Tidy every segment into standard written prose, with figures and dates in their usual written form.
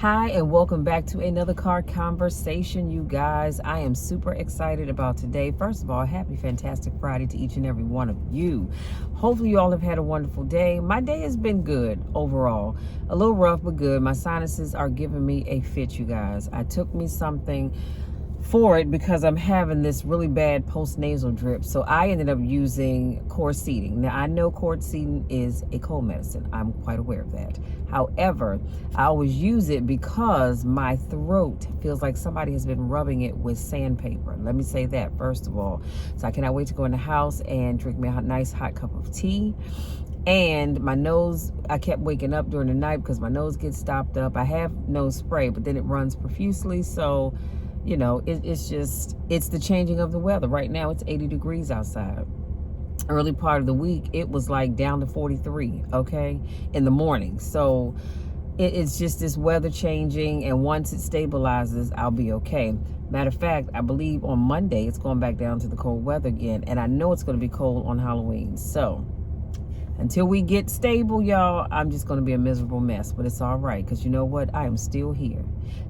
Hi, and welcome back to another car conversation, you guys. I am super excited about today. First of all, happy fantastic Friday to each and every one of you. Hopefully you all have had a wonderful day. My day has been good overall. A little rough, but good. My sinuses are giving me a fit, you guys. I took me something for it because I'm having this really bad post-nasal drip. So I ended up using cord seating. Now, I know cord seating is a cold medicine. I'm quite aware of that. However, I always use it because my throat feels like somebody has been rubbing it with sandpaper. Let me say that, first of all. So I cannot wait to go in the house and drink me a nice hot cup of tea. And my nose, I kept waking up during the night because my nose gets stopped up. I have nose spray, but then it runs profusely. So, you know, it's the changing of the weather. Right now, it's 80 degrees outside. Early part of the week, it was like down to 43, okay, in the morning. So it's just this weather changing, and once it stabilizes, I'll be okay. Matter of fact, I believe on Monday, it's going back down to the cold weather again, and I know it's going to be cold on Halloween. So until we get stable, y'all, I'm just going to be a miserable mess. But it's all right, because you know what? I am still here.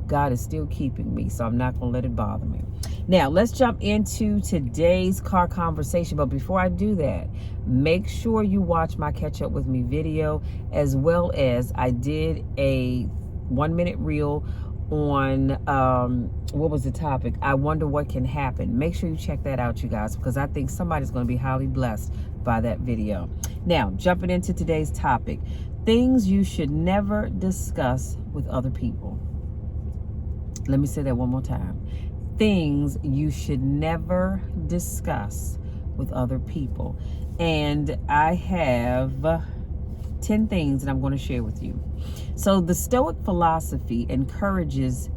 God is still keeping me, so I'm not going to let it bother me. Now, let's jump into today's car conversation. But before I do that, make sure you watch my Catch Up With Me video, as well as I did a 1-minute reel on what was the topic? I wonder what can happen. Make sure you check that out, you guys, because I think somebody's going to be highly blessed by that video. Now, jumping into today's topic, things you should never discuss with other people. Let me say that one more time. Things you should never discuss with other people. And I have 10 things that I'm going to share with you. So the Stoic philosophy encourages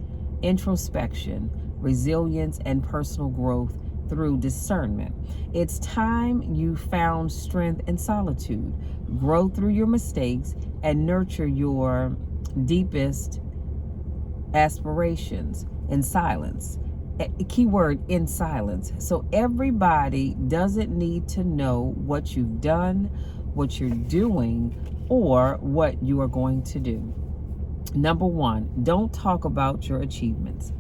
introspection, resilience, and personal growth through discernment. It's time you found strength in solitude, grow through your mistakes, and nurture your deepest aspirations in silence. Keyword, in silence. So everybody doesn't need to know what you've done, what you're doing, or what you are going to do. Number one, don't talk about your achievements.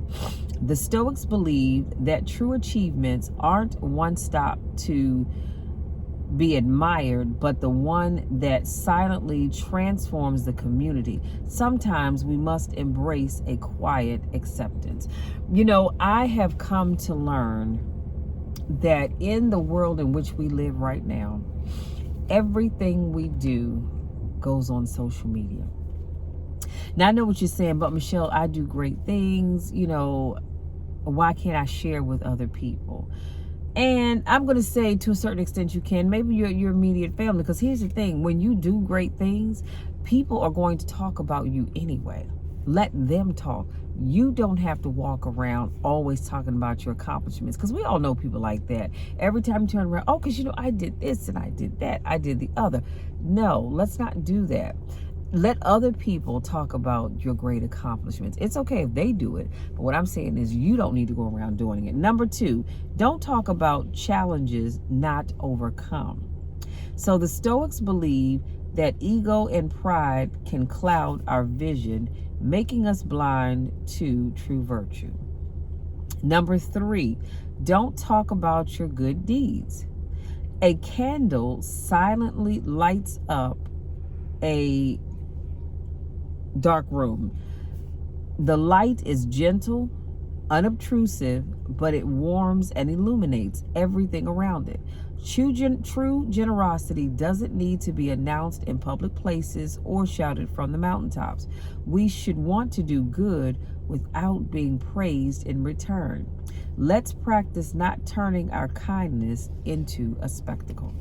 The Stoics believe that true achievements aren't one stop to be admired, but the one that silently transforms the community. Sometimes we must embrace a quiet acceptance. You know, I have come to learn that in the world in which we live right now, everything we do goes on social media. Now, I know what you're saying, but Michelle, I do great things. You know, why can't I share with other people? And I'm going to say, to a certain extent, you can. Maybe your immediate family. Because here's the thing. When you do great things, people are going to talk about you anyway. Let them talk. You don't have to walk around always talking about your accomplishments. Because we all know people like that. Every time you turn around, oh, because, you know, I did this and I did that. I did the other. No, let's not do that. Let other people talk about your great accomplishments. It's okay if they do it, but what I'm saying is you don't need to go around doing it. Number two, don't talk about challenges not overcome. So the Stoics believe that ego and pride can cloud our vision, making us blind to true virtue. Number three, don't talk about your good deeds. A candle silently lights up a dark room. The light is gentle, unobtrusive, but it warms and illuminates everything around it. True generosity doesn't need to be announced in public places or shouted from the mountaintops. We should want to do good without being praised in return. Let's practice not turning our kindness into a spectacle.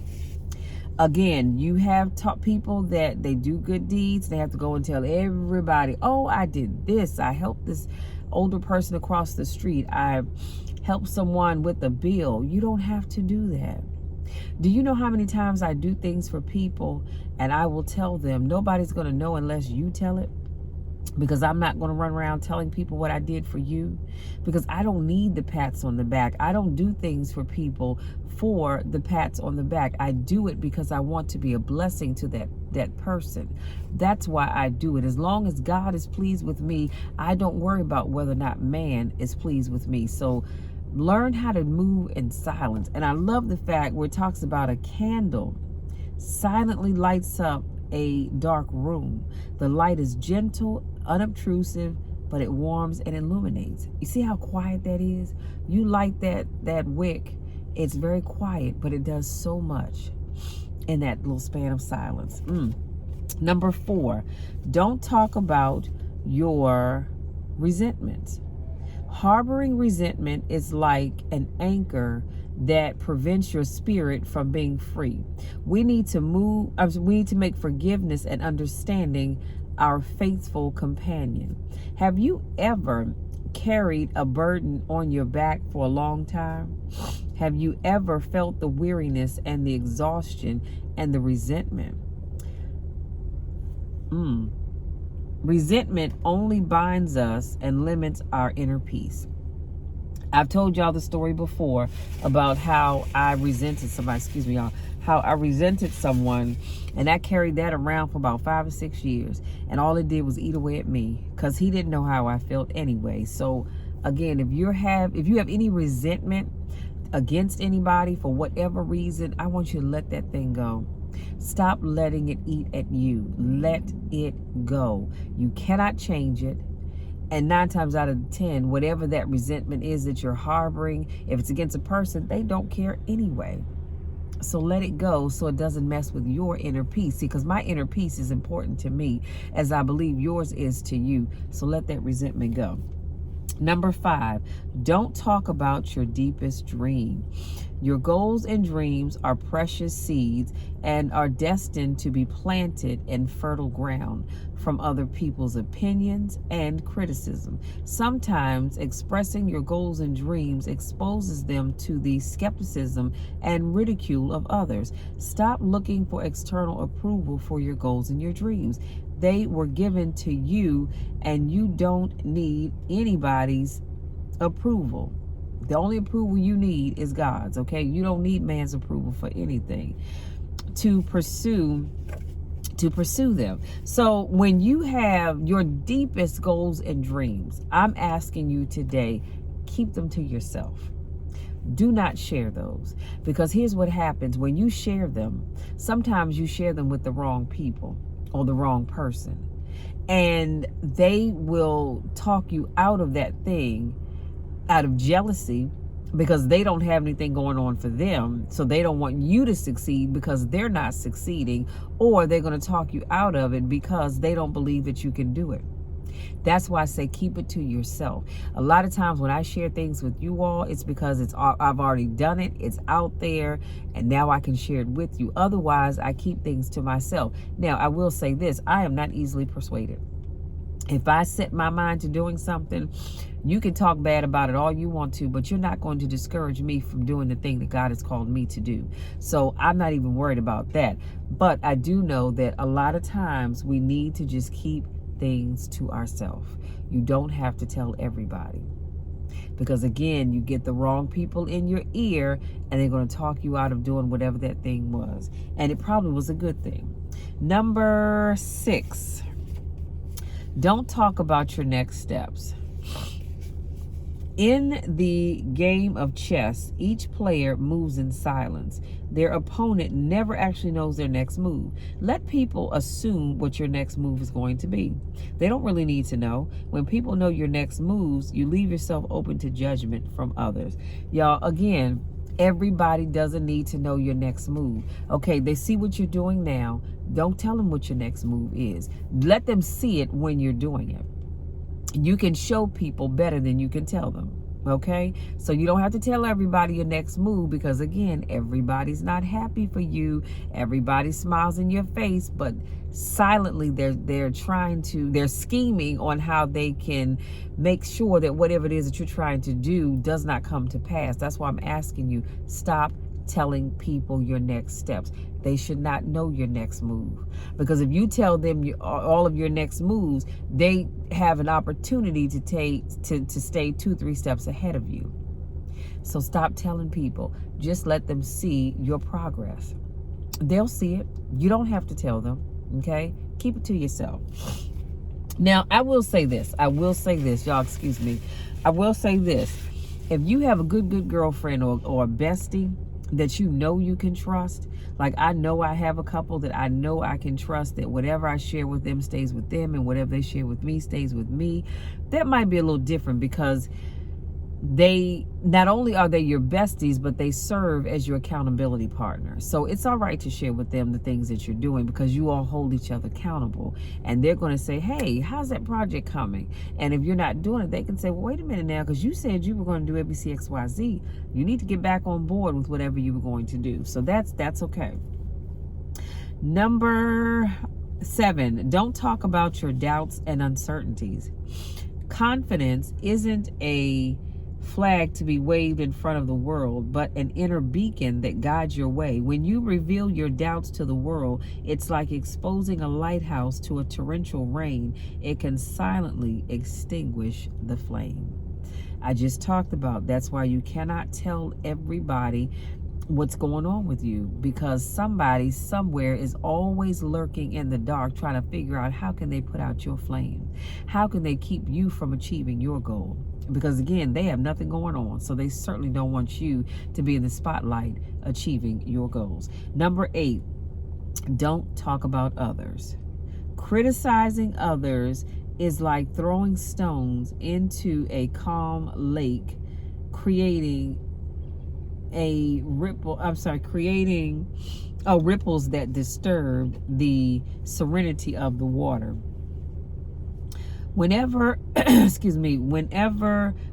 Again, you have taught people that they do good deeds. They have to go and tell everybody, oh, I did this. I helped this older person across the street. I helped someone with a bill. You don't have to do that. Do you know how many times I do things for people and I will tell them nobody's going to know unless you tell it? because I'm not going to run around telling people what I did for you, because I don't need the pats on the back. I don't do things for people for the pats on the back. I do it because I want to be a blessing to that person. That's why I do it. As long as God is pleased with me, I don't worry about whether or not man is pleased with me. So learn how to move in silence. And I love the fact where it talks about a candle silently lights up a dark room. The light is gentle, unobtrusive, but it warms and illuminates. You see how quiet that is? You light that wick, it's very quiet, but it does so much in that little span of silence. Number 4, don't talk about your resentment. Harboring resentment is like an anchor that prevents your spirit from being free. We need to make forgiveness and understanding our faithful companion. Have you ever carried a burden on your back for a long time? Have you ever felt the weariness and the exhaustion and the resentment? Resentment only binds us and limits our inner peace. I've told y'all the story before about how I resented somebody, how I resented someone, and I carried that around for about 5 or 6 years, and all it did was eat away at me, because he didn't know how I felt anyway. So again, if you have any resentment against anybody for whatever reason, I want you to let that thing go. Stop letting it eat at you. Let it go. You cannot change it. And 9 times out of 10, whatever that resentment is that you're harboring, if it's against a person, they don't care anyway. So let it go so it doesn't mess with your inner peace. See, because my inner peace is important to me, as I believe yours is to you. So let that resentment go. Number 5, don't talk about your deepest dream. Your goals and dreams are precious seeds and are destined to be planted in fertile ground from other people's opinions and criticism. Sometimes expressing your goals and dreams exposes them to the skepticism and ridicule of others. Stop looking for external approval for your goals and your dreams. They were given to you, and you don't need anybody's approval. The only approval you need is God's, okay? You don't need man's approval for anything to pursue them. So when you have your deepest goals and dreams, I'm asking you today, keep them to yourself. Do not share those, because here's what happens when you share them. Sometimes you share them with the wrong people or the wrong person, and they will talk you out of that thing out of jealousy, because they don't have anything going on for them. So they don't want you to succeed because they're not succeeding, or they're going to talk you out of it because they don't believe that you can do it. That's why I say keep it to yourself. A lot of times when I share things with you all, it's because I've already done it. It's out there, and now I can share it with you. Otherwise, I keep things to myself. Now, I will say this. I am not easily persuaded. If I set my mind to doing something, you can talk bad about it all you want to, but you're not going to discourage me from doing the thing that God has called me to do. So I'm not even worried about that. But I do know that a lot of times we need to just keep things to ourselves. You don't have to tell everybody, because again, you get the wrong people in your ear, and they're going to talk you out of doing whatever that thing was. And it probably was a good thing. Number 6. Don't talk about your next steps. In the game of chess, each player moves in silence. Their opponent never actually knows their next move. Let people assume what your next move is going to be. They don't really need to know. When people know your next moves, you leave yourself open to judgment from others. Y'all, again, everybody doesn't need to know your next move. Okay, they see what you're doing now. Don't tell them what your next move is. Let them see it when you're doing it. You can show people better than you can tell them. Okay, so you don't have to tell everybody your next move, because again, everybody's not happy for you. Everybody smiles in your face, but silently they're scheming on how they can make sure that whatever it is that you're trying to do does not come to pass. That's why I'm asking you, stop telling people your next steps. They should not know your next move. Because if you tell them all of your next moves, they have an opportunity to stay 2-3 steps ahead of you. So stop telling people. Just let them see your progress. They'll see it. You don't have to tell them. Okay? Keep it to yourself. Now, I will say this. Y'all excuse me. I will say this. If you have a good girlfriend or a bestie that you know you can trust, like I know I have a couple that I know I can trust, that whatever I share with them stays with them and whatever they share with me stays with me, that might be a little different because they not only are they your besties, but they serve as your accountability partner. So it's all right to share with them the things that you're doing because you all hold each other accountable, and they're going to say, hey, how's that project coming? And if you're not doing it, they can say, well, wait a minute now, because you said you were going to do ABCXYZ. You need to get back on board with whatever you were going to do. So that's okay. Number 7, don't talk about your doubts and uncertainties. Confidence isn't a flag to be waved in front of the world, but an inner beacon that guides your way. When you reveal your doubts to the world, it's like exposing a lighthouse to a torrential rain. It can silently extinguish the flame. I just talked about that's why you cannot tell everybody what's going on with you, because somebody somewhere is always lurking in the dark trying to figure out how can they put out your flame. How can they keep you from achieving your goal? Because again, they have nothing going on, so they certainly don't want you to be in the spotlight achieving your goals. Number 8, don't talk about others. Criticizing others is like throwing stones into a calm lake, creating ripples that disturb the serenity of the water. Whenever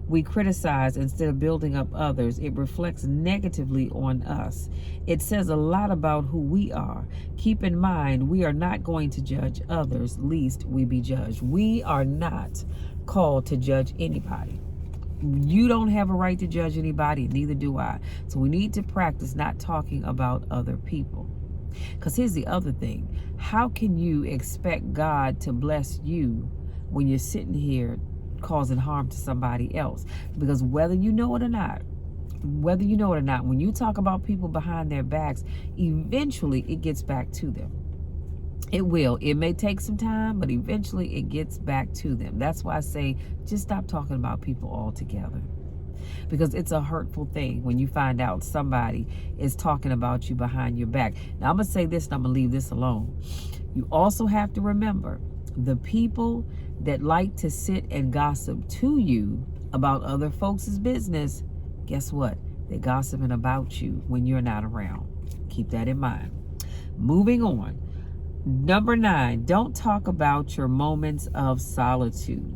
we criticize instead of building up others, it reflects negatively on us. It says a lot about who we are. Keep in mind, we are not going to judge others, lest we be judged. We are not called to judge anybody. You don't have a right to judge anybody, neither do I. So we need to practice not talking about other people. Because here's the other thing. How can you expect God to bless you when you're sitting here causing harm to somebody else? Because whether you know it or not, when you talk about people behind their backs, eventually it gets back to them. It will. It may take some time, but eventually it gets back to them. That's why I say just stop talking about people altogether. Because it's a hurtful thing when you find out somebody is talking about you behind your back. Now, I'm going to say this and I'm going to leave this alone. You also have to remember the people that like to sit and gossip to you about other folks' business, guess what? They're gossiping about you when you're not around. Keep that in mind. Moving on. Number 9, don't talk about your moments of solitude.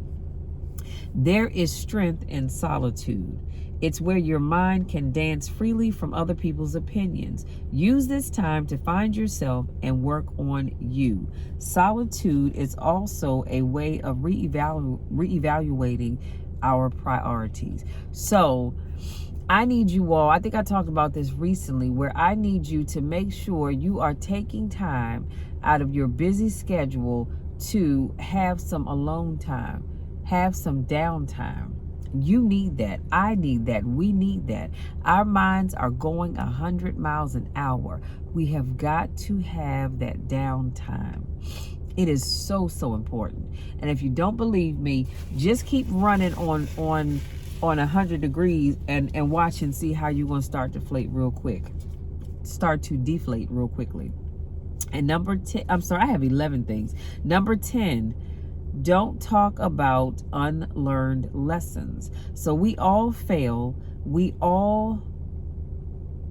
There is strength in solitude. It's where your mind can dance freely from other people's opinions. Use this time to find yourself and work on you. Solitude is also a way of reevaluating our priorities. So I need you all, I think I talked about this recently, where I need you to make sure you are taking time out of your busy schedule to have some alone time, have some downtime. You need that. I need that. We need that. Our minds are going 100 miles an hour. We have got to have that downtime. It is so important. And if you don't believe me, just keep running on 100 degrees and watch and see how you're going to start to deflate real quickly. And number 10, I have 11 things. Number 10, don't talk about unlearned lessons. So we all fail. We all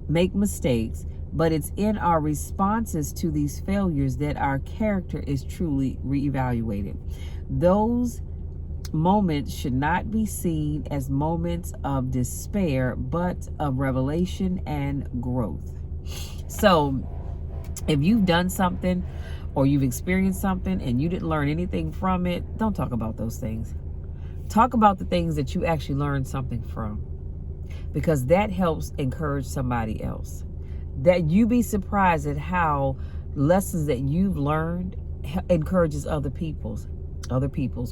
make mistakes, but it's in our responses to these failures that our character is truly reevaluated. Those moments should not be seen as moments of despair, but of revelation and growth. So if you've done something or you've experienced something and you didn't learn anything from it, don't talk about those things. Talk about the things that you actually learned something from, because that helps encourage somebody else. that you be surprised at how lessons that you've learned encourages other people's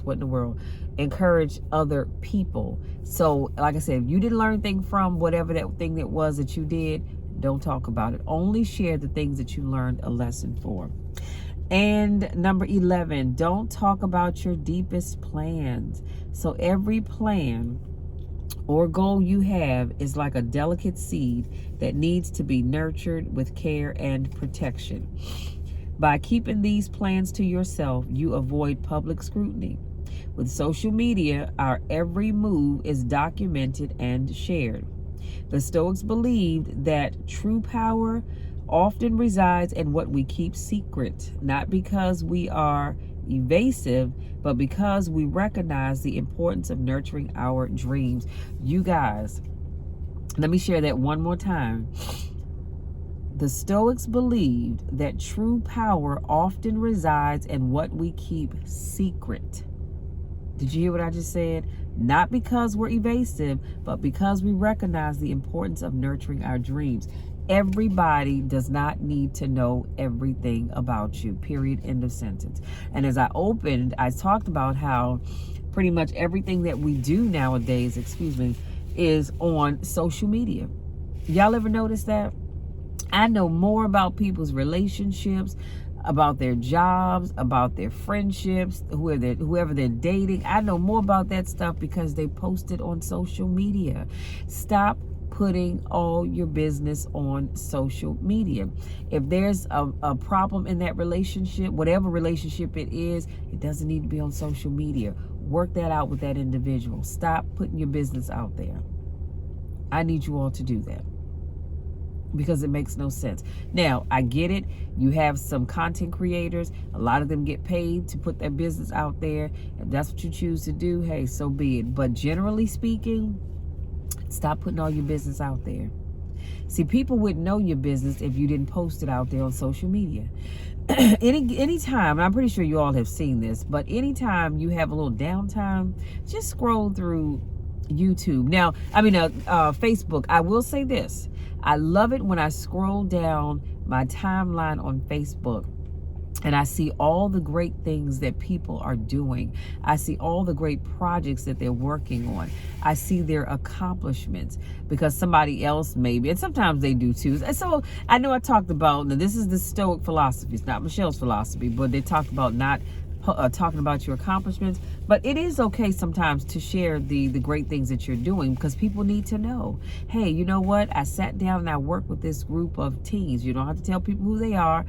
what in the world, encourage other people. So like I said, if you didn't learn anything from whatever that thing that was that you did, don't talk about it. Only share the things that you learned a lesson for. And number 11, don't talk about your deepest plans. So every plan or goal you have is like a delicate seed that needs to be nurtured with care and protection. By keeping these plans to yourself, you avoid public scrutiny. With social media, our every move is documented and shared. The Stoics believed that true power often resides in what we keep secret, not because we are evasive, but because we recognize the importance of nurturing our dreams. You guys, let me share that one more time. The Stoics believed that true power often resides in what we keep secret. Did you hear what I just said? Not because we're evasive, but because we recognize the importance of nurturing our dreams. Everybody does not need to know everything about you, period, end of sentence. And as I opened, I talked about how pretty much everything that we do nowadays, is on social media. Y'all ever notice that? I know more about people's relationships, about their jobs, about their friendships, whoever they're dating. I know more about that stuff because they post it on social media. Stop putting all your business on social media. If there's a problem in that relationship, whatever relationship it is, it doesn't need to be on social media. Work that out with that individual. Stop putting your business out there. I need you all to do that, because it makes no sense. Now, I get it. You have some content creators. A lot of them get paid to put their business out there. If that's what you choose to do, hey, so be it. But generally speaking, stop putting all your business out there. See, people wouldn't know your business if you didn't post it out there on social media. Anytime, and I'm pretty sure you all have seen this, but anytime you have a little downtime, just scroll through YouTube. Now, Facebook. I will say this. I love it when I scroll down my timeline on Facebook and I see all the great things that people are doing. I see all the great projects that they're working on. I see their accomplishments because somebody else maybe, and sometimes they do too. And so I know I talked about, now this is the Stoic philosophy. It's not Michelle's philosophy, but they talked about not talking about your accomplishments. But it is okay sometimes to share the great things that you're doing, because people need to know, hey, you know what? I sat down and I worked with this group of teens. You don't have to tell people who they are.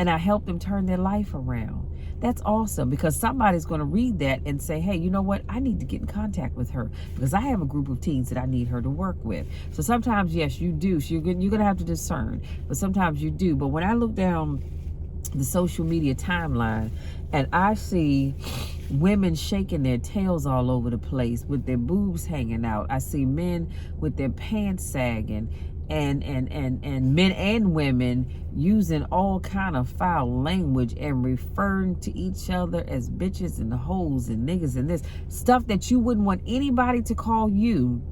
And I helped them turn their life around. That's awesome, because somebody's going to read that and say, hey, you know what? I need to get in contact with her because I have a group of teens that I need her to work with. So sometimes, yes, you do. So you're going to have to discern, but sometimes you do. But when I look down the social media timeline and I see women shaking their tails all over the place with their boobs hanging out, I see men with their pants sagging, and men and women using all kind of foul language and referring to each other as bitches and hoes and niggas and this stuff that you wouldn't want anybody to call you,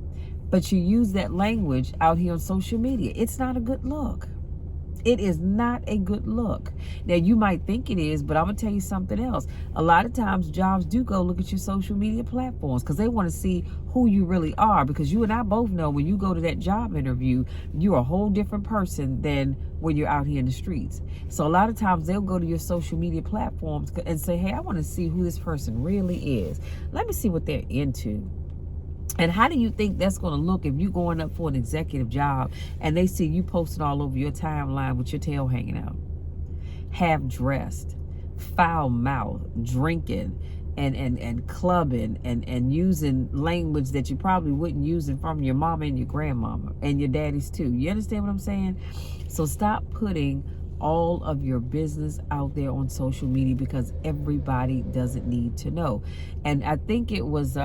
but you use that language out here on social media. It's not a good look. It is not a good look. Now, you might think it is, but I'm going to tell you something else. A lot of times jobs do go look at your social media platforms because they want to see who you really are, because you and I both know when you go to that job interview, you're a whole different person than when you're out here in the streets. So a lot of times they'll go to your social media platforms and say, hey, I want to see who this person really is. Let me see what they're into. And how do you think that's going to look if you're going up for an executive job and they see you posting all over your timeline with your tail hanging out, half dressed, foul mouth, drinking and clubbing and using language that you probably wouldn't use in front of your mama and your grandmama and your daddies too. You understand what I'm saying? So stop putting all of your business out there on social media, because everybody doesn't need to know. And I think it was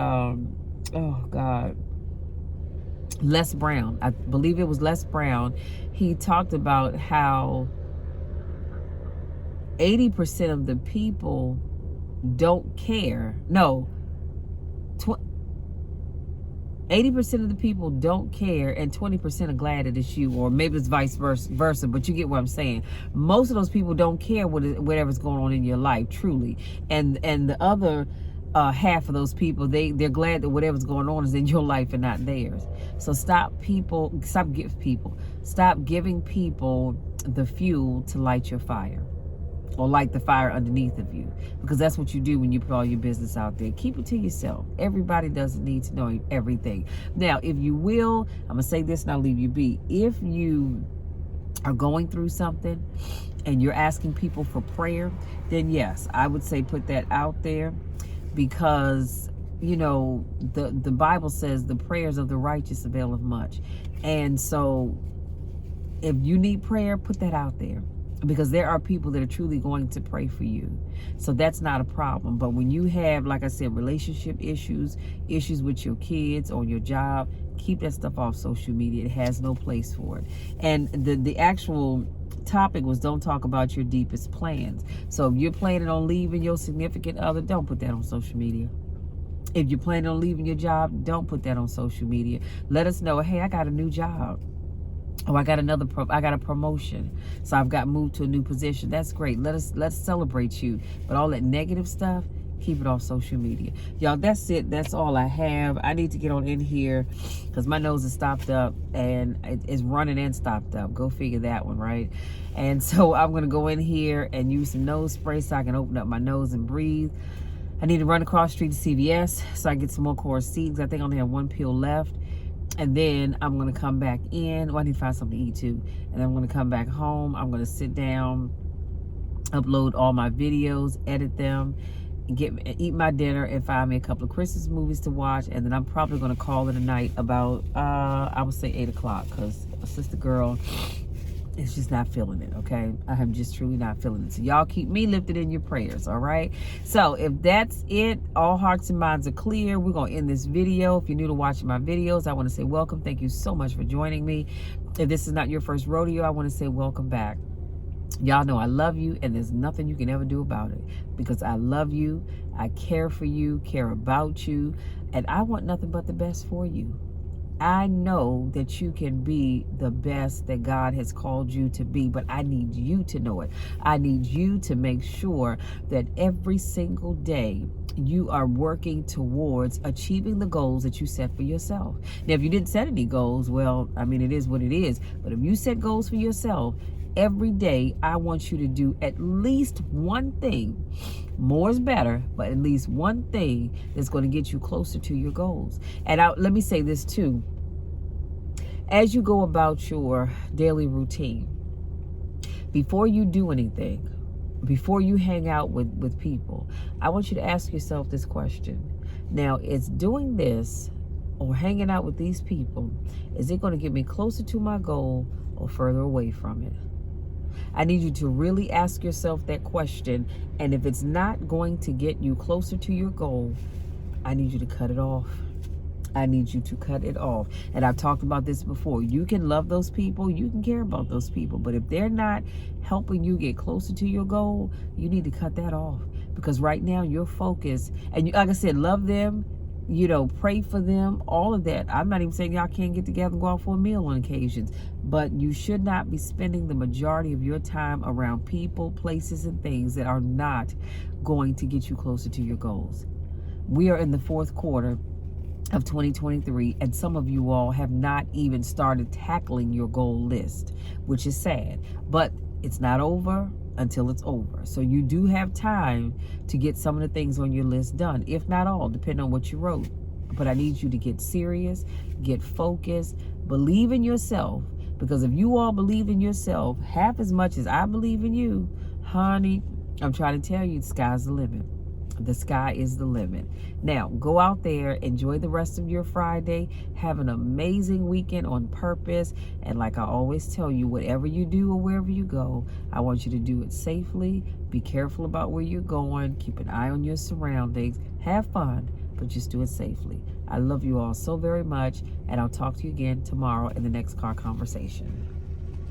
Les Brown. I believe it was Les Brown. He talked about how 80% of the people don't care. No, 80% of the people don't care and 20% are glad that it's you, or maybe it's vice versa, but you get what I'm saying. Most of those people don't care whatever's going on in your life, truly. And the other half of those people, they're glad that whatever's going on is in your life and not theirs. So stop giving people the fuel to light your fire, or light the fire underneath of you, because that's what you do when you put all your business out there. Keep it to yourself. Everybody doesn't need to know everything. Now, if you will, I'm gonna say this and I'll leave you be. If you are going through something and you're asking people for prayer, then yes, I would say put that out there, because the Bible says the prayers of the righteous availeth much. And so if you need prayer, put that out there, because there are people that are truly going to pray for you. So that's not a problem. But when you have, like I said, relationship issues with your kids or your job, keep that stuff off social media. It has no place for it. And the actual topic was, don't talk about your deepest plans. So if you're planning on leaving your significant other, don't put that on social media. If you're planning on leaving your job, don't put that on social media. Let us know, hey, I got a new job. Oh, I got a promotion, so I've got moved to a new position. That's great. Let's celebrate you. But all that negative stuff, keep it off social media. Y'all, that's it. That's all I have. I need to get on in here because my nose is stopped up and it's running and stopped up. Go figure that one, right? And so I'm going to go in here and use some nose spray so I can open up my nose and breathe. I need to run across the street to CVS so I can get some more Chlorseeds. I think I only have one pill left. And then I'm going to come back in. Well, I need to find something to eat too. And then I'm going to come back home. I'm going to sit down, upload all my videos, edit them, eat my dinner, and find me a couple of Christmas movies to watch. And then I'm probably going to call it a night about, I would say 8 o'clock, because a sister girl is just not feeling it, okay? I am just truly not feeling it. So y'all keep me lifted in your prayers, all right? So if that's it, all hearts and minds are clear. We're going to end this video. If you're new to watching my videos, I want to say welcome. Thank you so much for joining me. If this is not your first rodeo, I want to say welcome back. Y'all know I love you, and there's nothing you can ever do about it, because I love you, I care for you, care about you, and I want nothing but the best for you. I know that you can be the best that God has called you to be, but I need you to know it. I need you to make sure that every single day you are working towards achieving the goals that you set for yourself. Now, if you didn't set any goals, well, I mean, it is what it is. But if you set goals for yourself, every day I want you to do at least one thing. More is better, but at least one thing that's going to get you closer to your goals. And let me say this too. As you go about your daily routine, before you do anything, before you hang out with people, I want you to ask yourself this question. Now, is doing this or hanging out with these people, is it going to get me closer to my goal or further away from it? I need you to really ask yourself that question. And if it's not going to get you closer to your goal, I need you to cut it off. I need you to cut it off. And I've talked about this before. You can love those people. You can care about those people. But if they're not helping you get closer to your goal, you need to cut that off. Because right now your focus, and like I said, love them, pray for them, all of that. I'm not even saying y'all can't get together and go out for a meal on occasions. But you should not be spending the majority of your time around people, places, and things that are not going to get you closer to your goals. We are in the fourth quarter of 2023, and some of you all have not even started tackling your goal list, which is sad. But it's not over until it's over. So you do have time to get some of the things on your list done, if not all, depending on what you wrote. But I need you to get serious, get focused, believe in yourself, because if you all believe in yourself half as much as I believe in you, honey, I'm trying to tell you, the sky's the limit. The sky is the limit. Now, go out there, enjoy the rest of your Friday, have an amazing weekend on purpose. And like I always tell you, whatever you do or wherever you go, I want you to do it safely. Be careful about where you're going. Keep an eye on your surroundings. Have fun, but just do it safely. I love you all so very much, and I'll talk to you again tomorrow in the next car conversation.